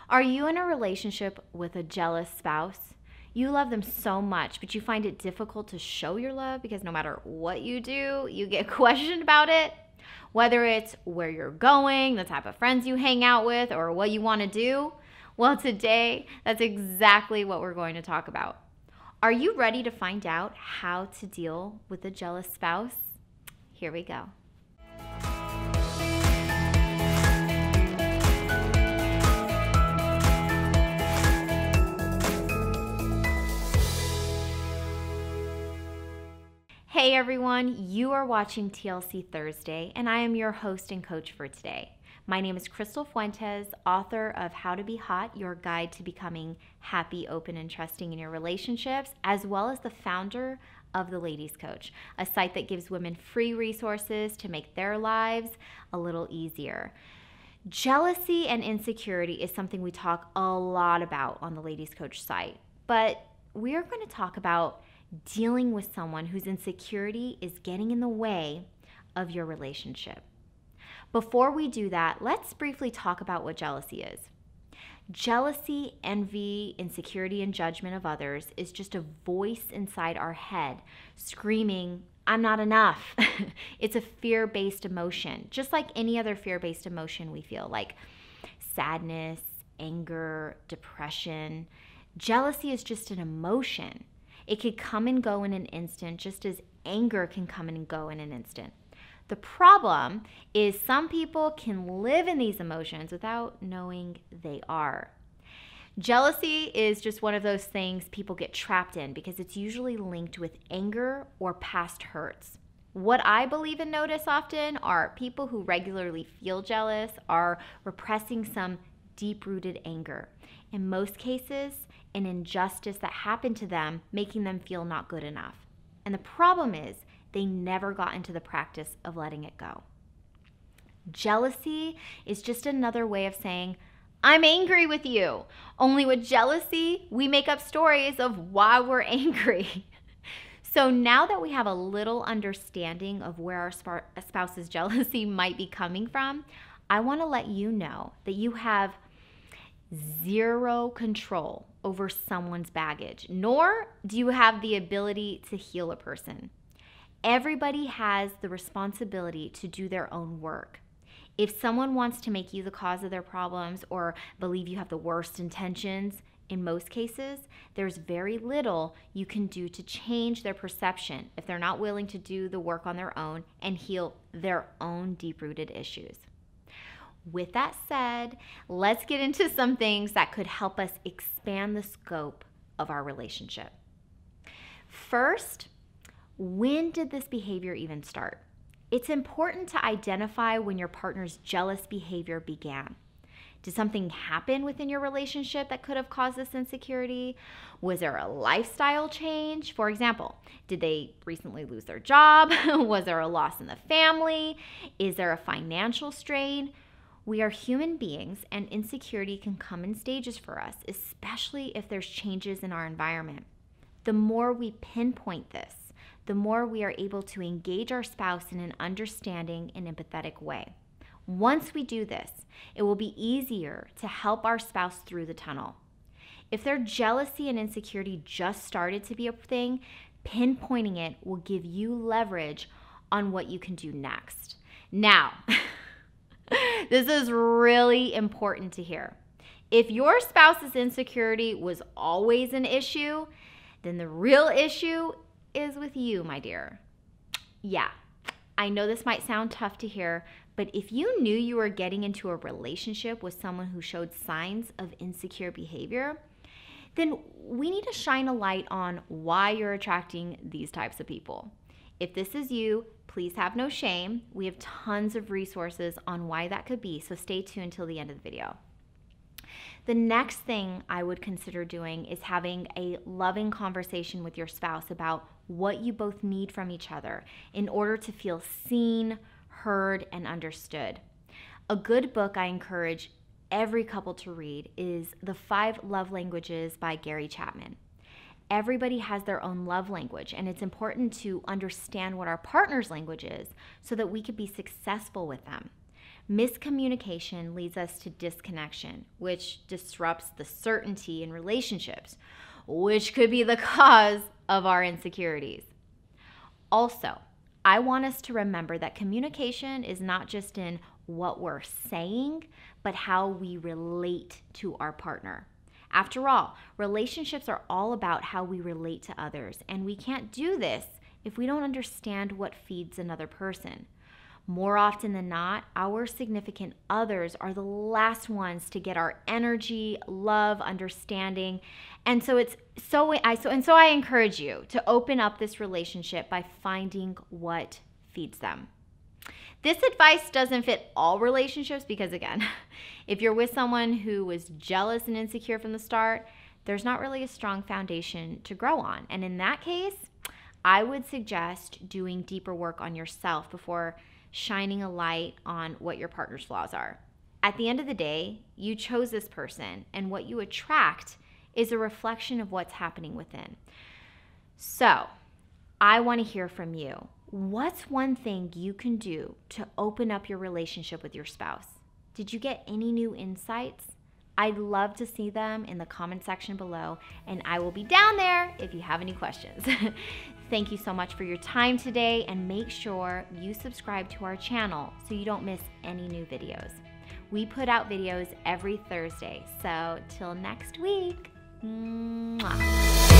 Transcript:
Are you in a relationship with a jealous spouse? You love them so much, but you find it difficult to show your love because no matter what you do, you get questioned about it. Whether it's where you're going, the type of friends you hang out with, or what you want to do. Well, today, that's exactly what we're going to talk about. Are you ready to find out how to deal with a jealous spouse? Here we go. Hey everyone, you are watching TLC Thursday, and I am your host and coach for today. My name is Crystal Fuentes, author of How to Be Hot, Your Guide to Becoming Happy, Open, and Trusting in Your Relationships, as well as the founder of The Ladies Coach, a site that gives women free resources to make their lives a little easier. Jealousy and insecurity is something we talk a lot about on the Ladies Coach site, but we are going to talk about dealing with someone whose insecurity is getting in the way of your relationship. Before we do that, let's briefly talk about what jealousy is. Jealousy, envy, insecurity, and judgment of others is just a voice inside our head screaming, "I'm not enough." It's a fear-based emotion, just like any other fear-based emotion we feel, like sadness, anger, depression. Jealousy is just an emotion. It could come and go in an instant, just as anger can come and go in an instant. The problem is some people can live in these emotions without knowing they are. Jealousy is just one of those things people get trapped in because it's usually linked with anger or past hurts. What I believe and notice often are people who regularly feel jealous are repressing some deep-rooted anger. In most cases, an injustice that happened to them, making them feel not good enough. And the problem is they never got into the practice of letting it go. Jealousy is just another way of saying, "I'm angry with you." Only with jealousy, we make up stories of why we're angry. So now that we have a little understanding of where our spouse's jealousy might be coming from, I want to let you know that you have zero control over someone's baggage, nor do you have the ability to heal a person. Everybody has the responsibility to do their own work. If someone wants to make you the cause of their problems or believe you have the worst intentions, in most cases, there's very little you can do to change their perception if they're not willing to do the work on their own and heal their own deep-rooted issues. With that said, let's get into some things that could help us expand the scope of our relationship. First, when did this behavior even start? It's important to identify when your partner's jealous behavior began. Did something happen within your relationship that could have caused this insecurity? Was there a lifestyle change? For example, did they recently lose their job? Was there a loss in the family? Is there a financial strain? We are human beings, and insecurity can come in stages for us, especially if there's changes in our environment. The more we pinpoint this, the more we are able to engage our spouse in an understanding and empathetic way. Once we do this, it will be easier to help our spouse through the tunnel. If their jealousy and insecurity just started to be a thing, pinpointing it will give you leverage on what you can do next. Now, this is really important to hear. If your spouse's insecurity was always an issue, then the real issue is with you, my dear. Yeah, I know this might sound tough to hear, but if you knew you were getting into a relationship with someone who showed signs of insecure behavior, then we need to shine a light on why you're attracting these types of people. If this is you, please have no shame. We have tons of resources on why that could be, so stay tuned till the end of the video. The next thing I would consider doing is having a loving conversation with your spouse about what you both need from each other in order to feel seen, heard, and understood. A good book I encourage every couple to read is The 5 Love Languages by Gary Chapman. Everybody has their own love language, and it's important to understand what our partner's language is so that we could be successful with them. Miscommunication leads us to disconnection, which disrupts the certainty in relationships, which could be the cause of our insecurities. Also, I want us to remember that communication is not just in what we're saying, but how we relate to our partner. After all, relationships are all about how we relate to others, and we can't do this if we don't understand what feeds another person. More often than not, our significant others are the last ones to get our energy, love, understanding. And so I encourage you to open up this relationship by finding what feeds them. This advice doesn't fit all relationships because, again, if you're with someone who was jealous and insecure from the start, there's not really a strong foundation to grow on. And in that case, I would suggest doing deeper work on yourself before shining a light on what your partner's flaws are. At the end of the day, you chose this person, and what you attract is a reflection of what's happening within. So, I want to hear from you. What's one thing you can do to open up your relationship with your spouse? Did you get any new insights? I'd love to see them in the comment section below, and I will be down there if you have any questions. Thank you so much for your time today, and make sure you subscribe to our channel so you don't miss any new videos. We put out videos every Thursday, so till next week. Mwah.